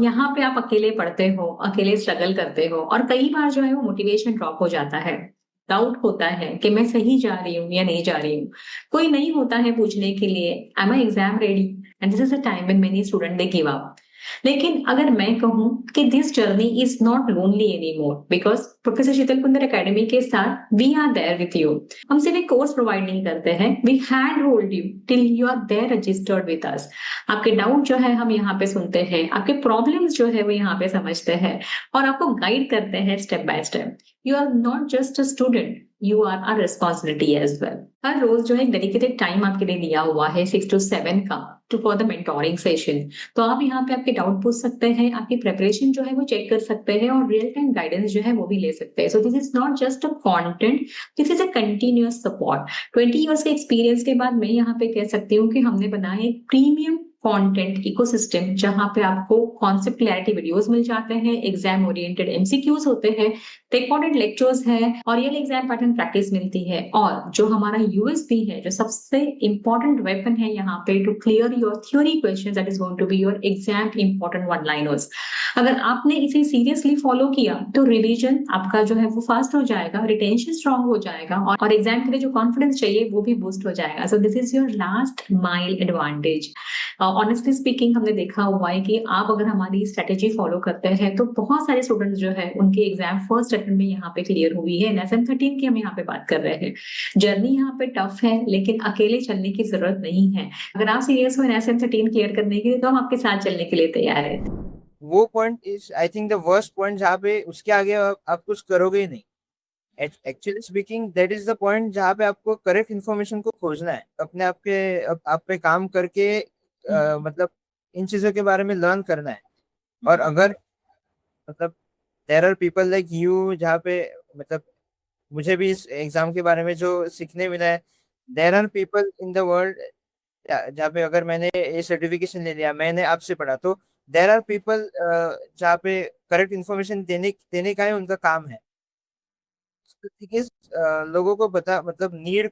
यहाँ पे आप अकेले पढ़ते हो, अकेले स्ट्रगल करते हो और कई बार जो है वो मोटिवेशन ड्रॉप हो जाता है। डाउट होता है कि मैं सही जा रही हूँ या नहीं जा रही हूँ। कोई नहीं होता है पूछने के लिए am I exam ready, and this is a time when many student they give up. लेकिन अगर मैं कहूं कि this journey is not lonely any more, because professor Sheetal Kundar academy के साथ we are there with you. हम सिर्फ एक कोर्स प्रोवाइड नहीं करते हैं, we hand hold you till you are there registered with us. आपके डाउट जो है हम यहाँ पे सुनते हैं, आपके प्रॉब्लम्स जो है वो यहाँ पे समझते हैं और आपको गाइड करते हैं step by step. You are not just a student, you are a responsibility as well. हर रोज जो है एक डेडिकेटेड टाइम आपके लिए दिया हुआ है 6 to 7 का, to for the mentoring session. तो आप यहाँ पे आपके डाउट पूछ सकते हैं, आपकी प्रिपरेशन जो है वो चेक कर सकते हैं और रियल टाइम गाइडेंस जो है वो भी ले सकते हैं। So this is not just a content, this is a continuous support. 20 years के एक्सपीरियंस के बाद मैं यहाँ पे कह सकती हूँ कि हमने बनाया एक प्रीमियम कंटेंट इकोसिस्टम जहां पे आपको कॉन्सेप्ट क्लैरिटी वीडियोस मिल जाते हैं, एग्जाम ओरिएंटेड एमसीक्यूज होते हैं, रिकॉर्डेड लेक्चर्स है और रियल एग्जाम पैटर्न प्रैक्टिस मिलती है। और जो हमारा यूएसपी है, जो सबसे इंपॉर्टेंट वेपन है यहाँ पे to clear your theory question, that is going to be your exam important one liners. अगर आपने इसे सीरियसली फॉलो किया तो रिवीजन आपका जो है वो फास्ट हो जाएगा, रिटेंशन स्ट्रांग हो जाएगा और एग्जाम के लिए जो कॉन्फिडेंस चाहिए वो भी बूस्ट हो जाएगा। So this is your last mile advantage. Honestly speaking हमने देखा हुआ है कि आप अगर हमारी स्ट्रेटेजी फॉलो करते हैं तो बहुत सारे स्टूडेंट्स जो है उनके एग्जाम फर्स्ट अटेम्प्ट में यहाँ पे क्लियर हुई है। एनएसएम 13 की हम यहाँ पे बात कर रहे हैं। जर्नी यहाँ पे टफ है लेकिन अकेले चलने की जरूरत नहीं है। अगर आप सीरियस हो एनएसएम 13 क्लियर करने के लिए तो हम आपके साथ चलने के लिए तैयार है। वो point is I think the worst point जहाँ पे उसके आगे आप कुछ करोगे ही नहीं। Actually speaking that is the point जहाँ पे आपको करेक्ट इन्फॉर्मेशन को खोजना है, अपने आप पे काम करके मतलब इन चीजों के बारे में लर्न करना है। और अगर मतलब there are people like you जहाँ पे मतलब मुझे भी इस एग्जाम के बारे में जो सीखने मिला है, there are people in the world जहाँ पे अगर मैंने ये सर्टिफिकेशन ले लिया, मैंने आपसे पढ़ा, तो देयर आर पीपल जहाँ पे करेक्ट इन्फॉर्मेशन देने का ही उनका काम है। ठीक है, लोगों को पता मतलब नीड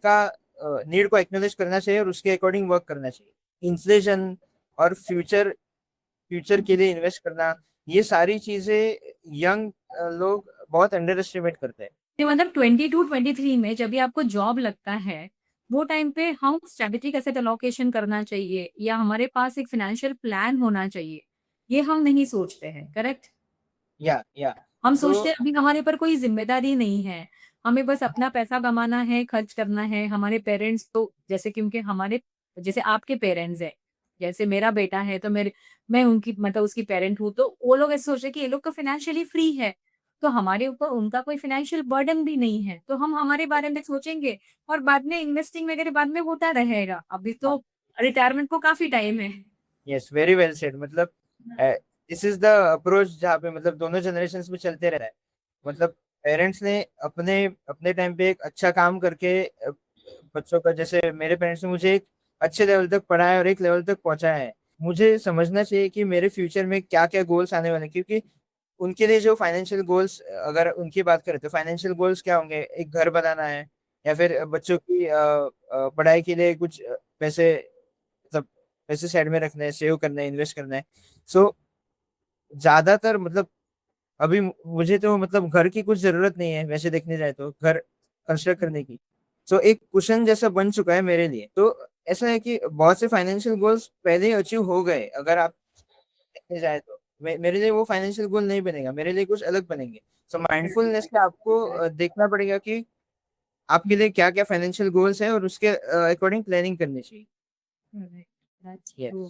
को एक्नॉलेज करना चाहिए और उसके अकॉर्डिंग वर्क करना चाहिए। इन्फ्लेशन और फ्यूचर के लिए इन्वेस्ट करना, ये सारी चीजें यंग लोग बहुत अंडर एस्टिमेट करते हैं। ये मतलब 22-23 में जब भी आपको जॉब लगता है, वो टाइम पे हम स्ट्रेटेजिक एसेट एलोकेशन करना चाहिए या हमारे पास एक फाइनेंशियल प्लान होना चाहिए, ये हम नहीं सोचते हैं, करेक्ट? या हम तो सोचते हैं अभी हमारे ऊपर कोई जिम्मेदारी नहीं है, हमें बस अपना पैसा कमाना है, खर्च करना है। हमारे पेरेंट्स तो जैसे क्योंकि हमारे जैसे आपके पेरेंट्स है, जैसे मेरा बेटा है तो मैं उनकी मतलब उसकी पेरेंट हूँ, तो वो लोग ऐसे सोच रहे कि ये लोग तो फाइनेंशियली फ्री है, तो हमारे ऊपर उनका कोई फाइनेंशियल बर्डन भी नहीं है, तो हम हमारे बारे में सोचेंगे और बाद में इन्वेस्टिंग वगैरह बाद में होता रहेगा। अभी तो रिटायरमेंट को काफ़ी टाइम है। Yes, very well said. मतलब दिस इज द अप्रोच जहाँ पे मतलब दोनों जनरेशन्स में चलते रह रहा है। मतलब पेरेंट्स ने अपने अपने टाइम पे एक अच्छा काम करके बच्चों का, जैसे मेरे पेरेंट्स ने मुझे एक अच्छे लेवल तक पढ़ाया और एक लेवल तक पहुंचाया है। मुझे समझना चाहिए कि मेरे फ्यूचर में क्या क्या गोल्स आने वाले हैं, क्योंकि उनके लिए जो फाइनेंशियल गोल्स, अगर उनकी बात करें तो फाइनेंशियल गोल्स क्या होंगे, एक घर बनाना है या फिर बच्चों की पढ़ाई के लिए कुछ पैसे, मतलब पैसे साइड में रखना है, सेव करना है, इन्वेस्ट करना है। सो ज्यादातर मतलब अभी मुझे तो मतलब घर की कुछ जरूरत नहीं है, वैसे देखने जाए तो घर कंस्ट्रक्ट करने की। सो एक कुशन जैसा बन चुका है मेरे लिए। तो ऐसा है कि बहुत से फाइनेंशियल गोल्स पहले ही अचीव हो गए, अगर आप देखने जाए तो मेरे लिए वो फाइनेंशियल गोल नहीं बनेगा, मेरे लिए कुछ अलग बनेंगे। सो माइंडफुलनेस में आपको देखना पड़ेगा कि आपके लिए क्या क्या फाइनेंशियल गोल्स हैं और उसके अकॉर्डिंग प्लानिंग करनी चाहिए। Right, that's yes. True.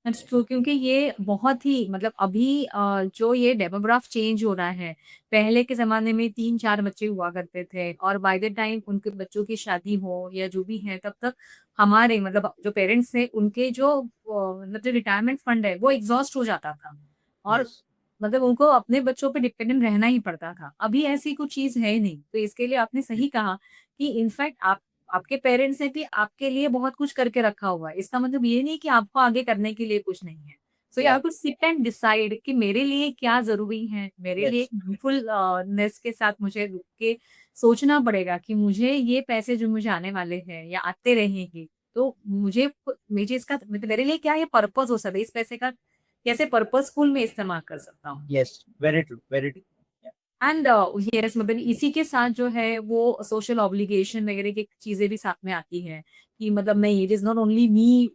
That's true, क्योंकि ये बहुत ही मतलब अभी जो ये डेमोग्राफ चेंज हो रहा है, पहले के ज़माने में 3-4 बच्चे हुआ करते थे और बाय द टाइम उनके बच्चों की शादी हो या जो भी है, तब तक हमारे मतलब जो पेरेंट्स थे, उनके जो मतलब जो रिटायरमेंट फंड है, वो एग्ज़ॉस्ट हो जाता था और यस। मतलब उनको अपने बच्चों पे डिपेंडेंट रहना ही पड़ता था। अभी ऐसी कुछ चीज़ है नहीं, तो इसके लिए आपने सही कहा कि इनफैक्ट आपके पेरेंट्स ने भी आपके लिए बहुत कुछ करके रखा हुआ है। इसका मतलब ये नहीं कि आपको आगे करने के लिए कुछ नहीं है। So you yeah. Have to sit and decide कि मेरे लिए क्या ज़रूरी है। मेरे लिए यस। एक माइंडफुल नेस के साथ मुझे रुक के सोचना पड़ेगा कि मुझे ये पैसे जो मुझे आने वाले हैं या आते रहेंगे, तो मुझे इसका मतलब मेरे लिए क्या ये पर्पज़ हो सकता है, इस पैसे का कैसे पर्पज़फुल मैं इस्तेमाल कर सकता हूँ। Yes, very true, very true. And yes, मतलब इसी के साथ जो है वो सोशल ऑब्लिगेशन वगैरह की चीजें भी साथ में आती हैं कि मतलब नहीं, it is not only me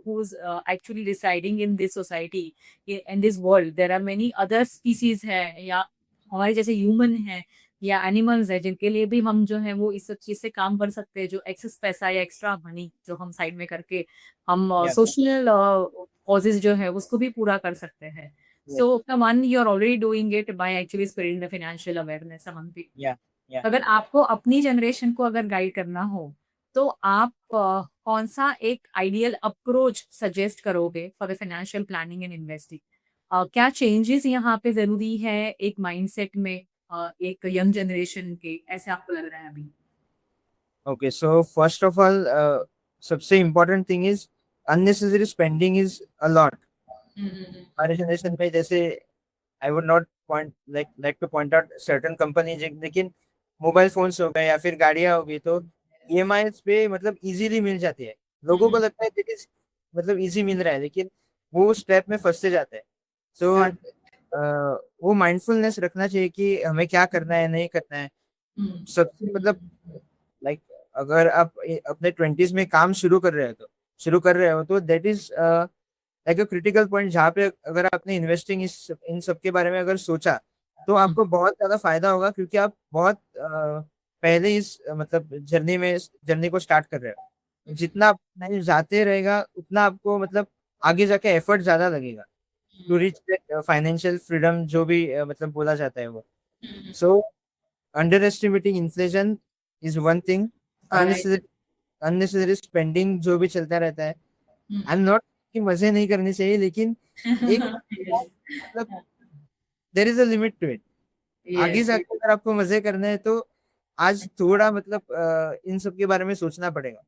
who's actually residing in this society, in this world there are many other species है या हमारे जैसे ह्यूमन है या एनिमल्स है जिनके लिए भी हम जो है वो इस सब चीज से काम कर सकते हैं, जो एक्सेस पैसा या एक्स्ट्रा मनी जो हम साइड में करके हम या। सोशल कॉजेज जो है उसको भी पूरा कर सकते हैं। So, yes. the one you're already doing it by actually spreading the financial awareness among people. या। या। अगर आपको अपनी जनरेशन को अगर गाइड करना हो, तो आप कौन-सा एक आइडियल अप्रोच सजेस्ट करोगे for the financial planning and investing? क्या चेंजेस यहाँ पे ज़रूरी है एक माइंडसेट में एक यंग जनरेशन के, ऐसे आपको लग रहा है अभी? Okay, so first of all सबसे important thing is unnecessary spending is a lot hmm, hmm, hmm. हमारे जनरेशन में। जैसे I would not point like to point out certain companies, लेकिन मोबाइल फोन्स हो गए या फिर गाड़ियां होगी तो ईएमआई पे मतलब इजीली मिल जाती है। लोगों को लगता है कि मतलब इजी मिल रहा है, लेकिन वो उस ट्रैप में फंसते जाते हैं। सो वो माइंडफुलनेस रखना चाहिए कि हमें क्या करना है, नहीं करना है। हुँ, सबसे मतलब लाइक अगर आप अपने 20s में काम शुरू कर रहे हो तो that is like a critical point, जहाँ पे अगर आपने इन्वेस्टिंग इन सब के बारे में अगर सोचा तो हुँ, आपको बहुत ज्यादा फायदा होगा, क्योंकि आप बहुत पहले इस मतलब जर्नी को स्टार्ट कर रहे हो। जितना आप टाइम जाते रहेगा उतना आपको मतलब आगे जाके एफर्ट ज्यादा लगेगा टू रीच फाइनेंशियल फ्रीडम, जो भी मतलब बोला जाता है वो। So under estimating inflation is one thing. Correct. Unnecessary spending जो भी चलता रहता है, हुँ, आई एम नॉट कि मजे नहीं करने चाहिए, लेकिन एक यस, मतलब there is a limit to it. आगे यस, जाके अगर आपको मजे करने हैं तो आज थोड़ा मतलब इन सब के बारे में सोचना पड़ेगा।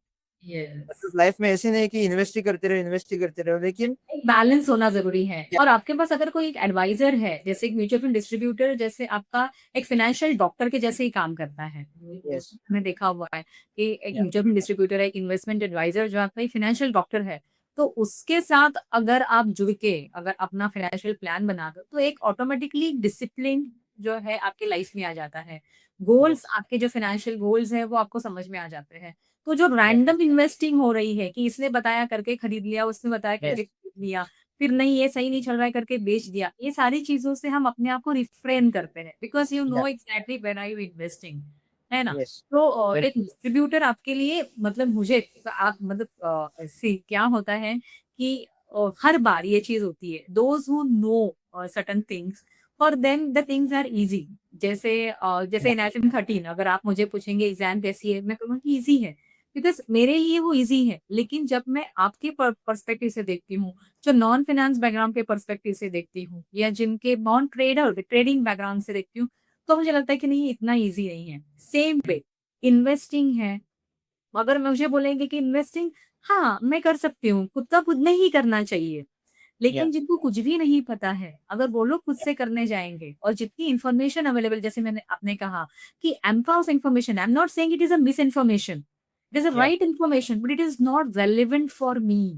यस। मतलब लाइफ में ऐसे नहीं कि इन्वेस्ट ही करते रहो, लेकिन एक बैलेंस होना ज़रूरी है और आपके पास अगर कोई एक एडवाइज़र है, जैसे एक म्यूचुअल फंड डिस्ट्रीब्यूटर जैसे आपका एक फाइनेंशियल डॉक्टर के जैसे ही काम करता है। यस। मैंने देखा हुआ है कि एक या। म्यूचुअल फंड डिस्ट्रीब्यूटर है, एक इन्वेस्टमेंट एडवाइज़र जो आपका एक फाइनेंशियल डॉक्टर है, तो उसके साथ अगर आप जुड़ के अगर अपना फाइनेंशियल प्लान बना दो, तो एक ऑटोमेटिकली डिसिप्लिन जो है आपके लाइफ में आ जाता है। Goals yes. आपके जो फाइनेंशियल गोल्स हैं, वो आपको समझ में आ जाते हैं। तो जो यस। रैंडम इन्वेस्टिंग हो रही है कि इसने बताया करके खरीद लिया, उसने बताया करके यस। खरीद लिया, फिर नहीं ये सही नहीं चल रहा है करके बेच दिया। ये सारी चीज़ों से हम अपने आप को रिफ्रेन करते हैं because you know exactly when are you investing. है ना? Yes. तो Very एक डिस्ट्रीब्यूटर आपके लिए मतलब मुझे आप मतलब ऐसे क्या होता है कि हर बार ये चीज़ होती है, those who know certain things for them the things are easy. जैसे yeah. एनाटॉमी 13 अगर आप मुझे पूछेंगे एग्ज़ाम कैसी है? मैं कहूँगी ईज़ी है, बिकॉज़ मेरे लिए वो ईज़ी है। लेकिन जब मैं आपके पर्सपेक्टिव से देखती हूँ, जो नॉन फाइनेंस बैकग्राउंड के पर्सपेक्टिव से देखती हूँ या जिनके नॉन ट्रेडिंग बैकग्राउंड से देखती हूँ, तो मुझे लगता है कि नहीं इतना ईज़ी नहीं है। सेम वे इन्वेस्टिंग है, अगर मुझे बोलेंगे कि इन्वेस्टिंग हाँ, मैं कर सकती हूँ, खुद का खुद नहीं करना चाहिए। Yeah. लेकिन जिनको कुछ भी नहीं पता है, अगर वो लोग खुद से करने जाएँगे और जितनी इन्फॉर्मेशन अवेलेबल जैसे आपने कहा कि empowers information, I am not saying it is a miss information, it is a Yeah. Right information but it is not relevant for me.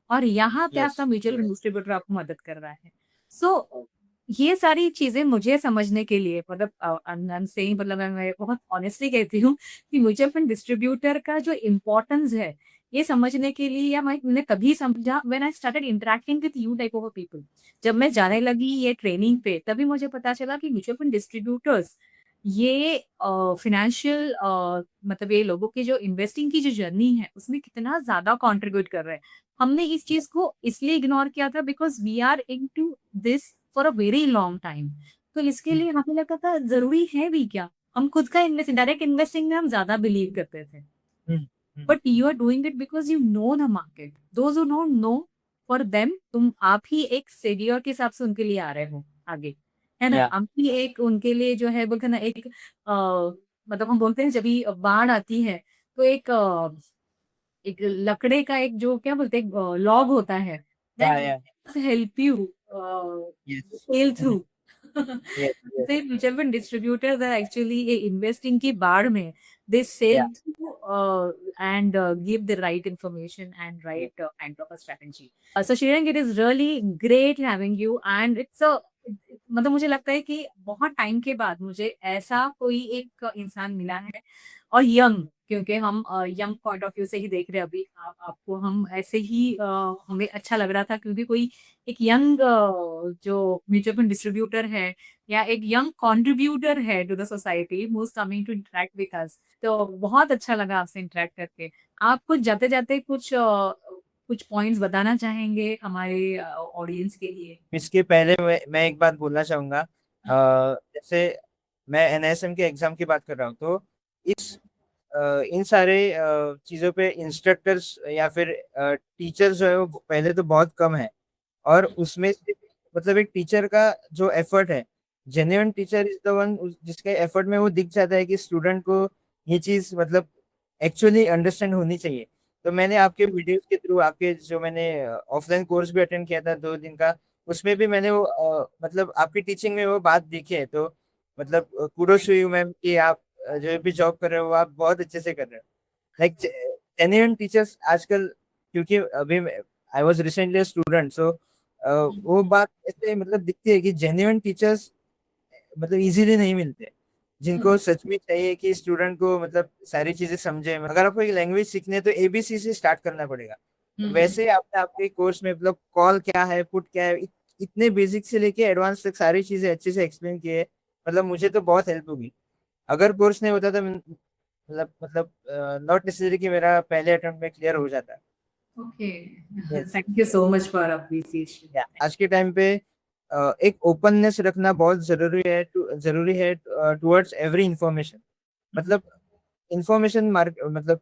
और यहाँ पे आपका Yes. म्यूचुअल डिस्ट्रीब्यूटर आपको मदद कर रहा है। सो ये सारी चीज़ें मुझे समझने के लिए मतलब आई एम सेइंग मतलब मैं बहुत ऑनेस्टली कहती हूँ कि म्यूचुअल फंड डिस्ट्रीब्यूटर का जो इम्पोर्टेंस है, ये समझने के लिए या मैंने तभी समझा when I started interacting with you type of people. जब मैं जाने लगी ये ट्रेनिंग पे, तभी मुझे पता चला कि म्यूचुअल फंड डिस्ट्रीब्यूटर्स ये फाइनेंशियल मतलब ये लोगों की जो इन्वेस्टिंग की जो जर्नी है, उसमें कितना ज़्यादा कंट्रीब्यूट कर रहे हैं। हमने इस चीज़ को इसलिए इग्नोर किया था because we are into this for a very long time. तो इसके लिए हमें लगा था ज़रूरी है भी क्या? हम खुद का डायरेक्ट इन्वेस्टिंग में हम ज़्यादा बिलीव करते थे। Hmm. Hmm. But you are doing it because you know the market. Those who don't know for them आप ही एक सेवियर के हिसाब से उनके लिए आ रहे हो आगे, है ना? Yeah. आप ही एक उनके लिए जो है बोलते हैं ना एक मतलब हम बोलते हैं जब भी बाढ़ आती है तो एक लकड़े का एक जो क्या बोलते हैं लॉग होता है Yeah. That Yeah. Help you Yes. Sell through. Yes. Yes. से mutual fund distributors are actually investing की बाढ़ में they Yeah. Sell through and give the right information and Yeah. right kind of a strategy. So Shirang, it is really great having you and it's a मतलब मुझे लगता है कि बहुत time के बाद मुझे ऐसा कोई एक इंसान मिला है और यंग क्योंकि हम यंग पॉइंट ऑफ व्यू से ही देख रहे हैं अभी आपको हम ऐसे ही हमें अच्छा लग रहा था क्योंकि कोई एक यंग जो म्यूचुअल फंड डिस्ट्रीब्यूटर है या एक यंग कंट्रीब्यूटर है to the society who is coming to interact with us तो बहुत अच्छा लगा आपसे इंटरेक्ट करके। आप कुछ जाते-जाते कुछ पॉइंट्स बताना चाहेंगे हमारे ऑडियंस के लिए? इसके पहले मैं एक बात बोलना चाहूंगा। जैसे मैं एनएसएम के एग्जाम की बात कर रहा हूँ तो इस इन सारे चीज़ों पे इंस्ट्रक्टर्स या फिर टीचर्स जो है वो पहले तो बहुत कम है और उसमें से मतलब एक टीचर का जो एफर्ट है, genuine teacher is the one जिसके एफर्ट में वो दिख जाता है कि स्टूडेंट को ये चीज़ मतलब एक्चुअली अंडरस्टैंड होनी चाहिए। तो मैंने आपके वीडियोस के थ्रू आपके जो मैंने ऑफलाइन कोर्स भी अटेंड किया था 2 दिन का, उसमें भी मैंने वो मतलब आपकी टीचिंग में वो बात देखी है। तो मतलब कुडोस टू यू मैम कि आप जो भी जॉब कर रहे हो आप बहुत अच्छे से कर रहे हो। लाइक जेन्युइन टीचर्स आजकल, क्योंकि अभी आई वाज रिसेंटली स्टूडेंट, सो वो बात ऐसे मतलब दिखती है कि जेन्युइन टीचर्स मतलब इजीली नहीं मिलते, जिनको सच में चाहिए कि स्टूडेंट को मतलब सारी चीजें समझे। अगर आपको एक लैंग्वेज सीखनी है तो एबीसी से स्टार्ट करना पड़ेगा। वैसे आपने आपके कोर्स में मतलब कॉल क्या है, पुट क्या है, इतने बेसिक से लेके एडवांस तक सारी चीजें अच्छे से एक्सप्लेन किए। मतलब मुझे तो बहुत हेल्प होगी। अगर कोर्स नहीं होता तो मतलब नॉट नेसेसरी कि मेरा पहले अटेम्प्ट में क्लियर हो जाता। Okay, Yes. Thank you so much for appreciation. आज के टाइम पे एक ओपननेस रखना बहुत जरूरी है टुवर्ड्स एवरी इंफॉर्मेशन। मतलब इंफॉर्मेशन मतलब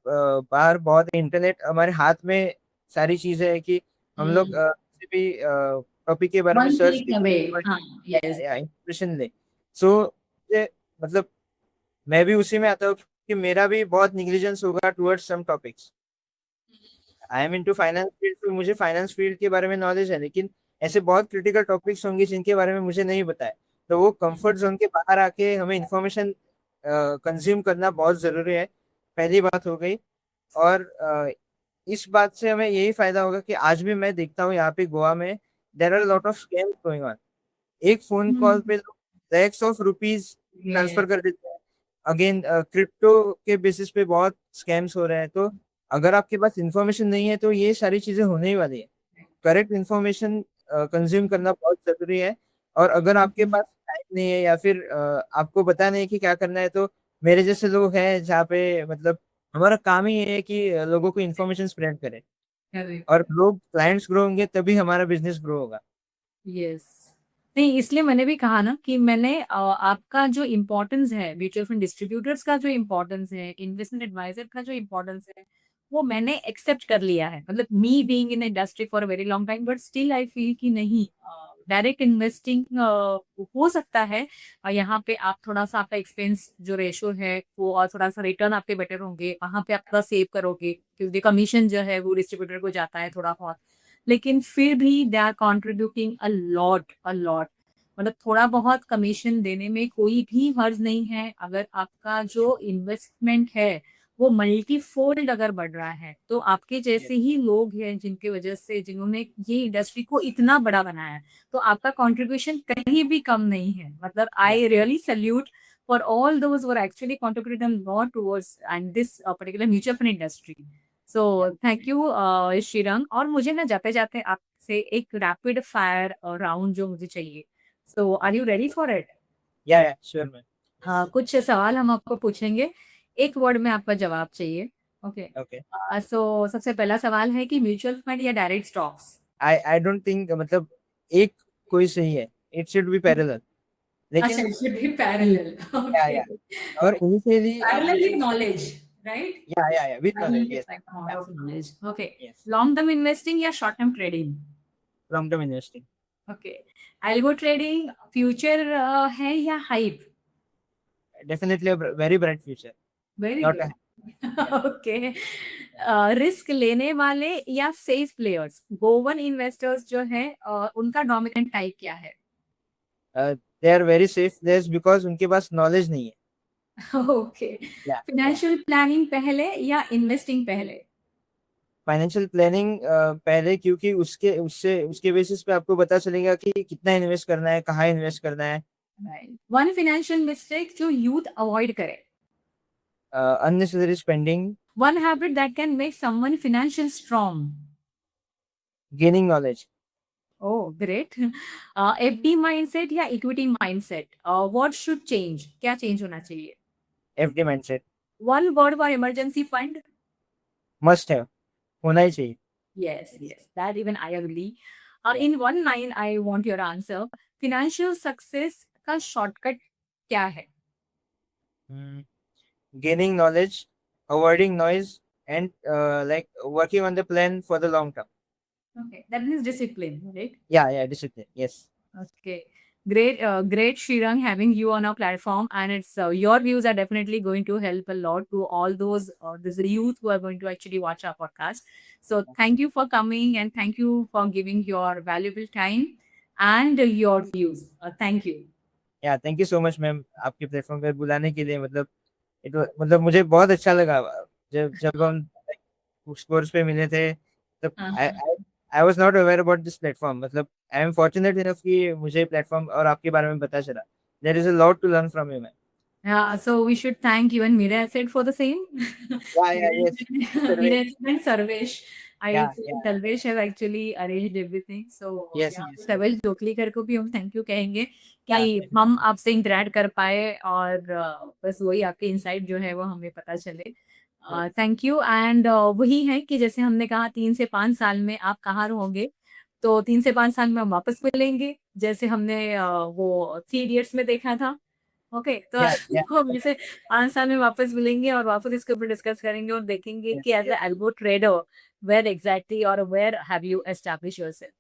बाहर बहुत इंटरनेट हमारे हाथ में सारी चीजें है कि हम लोग किसी भी टॉपिक के बारे में वन सर्च क्लिक अवे हाँ, यस। या इंफॉर्मेशन ले। सो मतलब मैं भी उसी में आता हूँ कि मेरा भी बहुत निग्लिजेंस होगा towards some topics. I am into finance field, तो मुझे फाइनेंस फील्ड के बारे में नॉलेज है, लेकिन ऐसे बहुत क्रिटिकल टॉपिक्स होंगे जिनके बारे में मुझे नहीं पता है। तो वो कंफर्ट जोन के बाहर आके हमें इंफॉर्मेशन कंज्यूम करना बहुत ज़रूरी है, पहली बात हो गई। और इस बात से हमें यही फायदा होगा कि आज भी मैं देखता हूँ यहाँ पे गोवा में there are lot of scams going on. एक फोन कॉल पे लोग लैक्स ऑफ रुपीज ट्रांसफर कर देते हैं। अगेन क्रिप्टो के बेसिस पे बहुत स्कैम्स हो रहे हैं। तो अगर आपके पास इंफॉर्मेशन नहीं है तो ये सारी चीजें होने ही वाली है। करेक्ट इंफॉर्मेशन कंज्यूम करना बहुत जरूरी है। और अगर आपके पास टाइम नहीं है या फिर आपको पता नहीं है कि क्या करना है, तो मेरे जैसे लोग हैं जहाँ पे मतलब हमारा काम ही ये है कि लोगों को इन्फॉर्मेशन स्प्रेड करें, करेक्ट। और लोग क्लाइंट्स ग्रो होंगे तभी हमारा बिजनेस ग्रो होगा। यस। नहीं, इसलिए मैंने भी कहा ना कि मैंने आपका जो इम्पोर्टेंस है, म्यूचुअल फंड डिस्ट्रीब्यूटर्स का जो इम्पोर्टेंस है, इन्वेस्टमेंट एडवाइजर का जो इम्पोर्टेंस है, वो मैंने एक्सेप्ट कर लिया है। मतलब me being in industry for a very long time, but still I feel कि नहीं, डायरेक्ट इन्वेस्टिंग हो सकता है। यहाँ पे आप थोड़ा सा आपका एक्सपेंस जो रेशो है वो, और थोड़ा सा रिटर्न आपके बेटर होंगे, वहां पे आप थोड़ा सेव करोगे क्योंकि कमीशन जो है वो डिस्ट्रीब्यूटर को जाता है थोड़ा बहुत। लेकिन फिर भी they are contributing a lot. मतलब थोड़ा बहुत कमीशन देने में कोई भी हर्ज नहीं है, अगर आपका जो इन्वेस्टमेंट है वो मल्टीफोल्ड अगर बढ़ रहा है, तो आपके जैसे ही लोग हैं जिनके वजह से, जिन्होंने ये इंडस्ट्री को इतना बड़ा बनाया है, तो आपका कंट्रीब्यूशन कहीं भी कम नहीं है। मतलब I really salute for all those who are actually contributed a lot towards and this particular mutual fund industry. So thank you Shrirang. और मुझे ना जाते जाते आपसे एक रैपिड फायर राउंड जो मुझे चाहिए। So are you ready for it? या श्योर मैम। हाँ, कुछ सवाल हम आपको पूछेंगे, एक वर्ड में आपका जवाब चाहिए। ओके। ओके। सो सबसे पहला सवाल है कि म्यूचुअल फंड या direct stocks? I don't think मतलब एक कोई सही है, इट शुड बी पैरेलल। अच्छा, लेकिन it should be parallel. या Okay. और initially Parallel with knowledge, right? या with Parallel knowledge, with yes. like amount of knowledge. Okay. Yes. Long term investing या short term trading? Long term investing. Okay. Algo trading future है या hype? Definitely very bright future. Very not good. Okay. Risk लेने वाले या safe players, Goan investors जो है उनका dominant type क्या है? They are very safe players because उनके पास नॉलेज नहीं है। ओके। या फाइनेंशियल प्लानिंग पहले या इन्वेस्टिंग पहले? फाइनेंशियल प्लानिंग पहले, क्योंकि उसके उससे उसके बेसिस पे आपको पता चलेगा कि कितना इन्वेस्ट करना है, कहाँ इन्वेस्ट करना है। राइट। वन फाइनेंशियल मिस्टेक जो यूथ अवॉइड करे? Unnecessary spending. One habit that can make someone financial strong? Gaining knowledge. Oh, great. FD mindset या equity mindset, what should change, क्या चेंज होना चाहिए? FD mindset. One word for emergency fund? Must है, होना ही चाहिए। Yes, that even I agree. In one line, I want your answer. Financial success का shortcut क्या है? Gaining knowledge, avoiding noise, and like working on the plan for the long term. Okay, that means discipline, right? Yeah, discipline. Yes. Okay. Great, Srirang, having you on our platform, and it's your views are definitely going to help a lot to all those this youth who are going to actually watch our podcast. So thank you for coming, and thank you for giving your valuable time and your views. Thank you. Yeah, thank you so much, ma'am, आपके platform पे बुलाने के लिए। मतलब मतलब मुझे बहुत अच्छा लगा जब जब हम उस कोर्स पे मिले थे, तब I was not aware about this platform. मतलब आई एम फॉर्चुनेट इनफ कि मुझे प्लेटफॉर्म और आपके बारे में पता चला। There is a lot to learn from you, ma'am. Yeah, so we should thank even Mira Asset for the same. Yes. Mira Asset and Sarvesh. I would say Yeah. Sarvesh has actually arranged everything. So Yes, yeah, yes. Sarvesh जोकलीकर को भी हम thank you कहेंगे Yeah. कि हम आपसे interact कर पाए, और बस वही आपके इनसाइट जो है वो हमें पता चले। Thank you. एंड वही है कि जैसे हमने कहा 3 से 5 साल में आप कहाँ रहोगे, तो 3 से 5 साल में हम वापस मिलेंगे, जैसे हमने वो 3 इडियट्स में देखा था। ओके, तो Yeah. हम इसे 5 साल में वापस मिलेंगे और वापस इसके ऊपर डिस्कस करेंगे और देखेंगे Yes. कि as a algo trader where exactly और where have you establish yourself.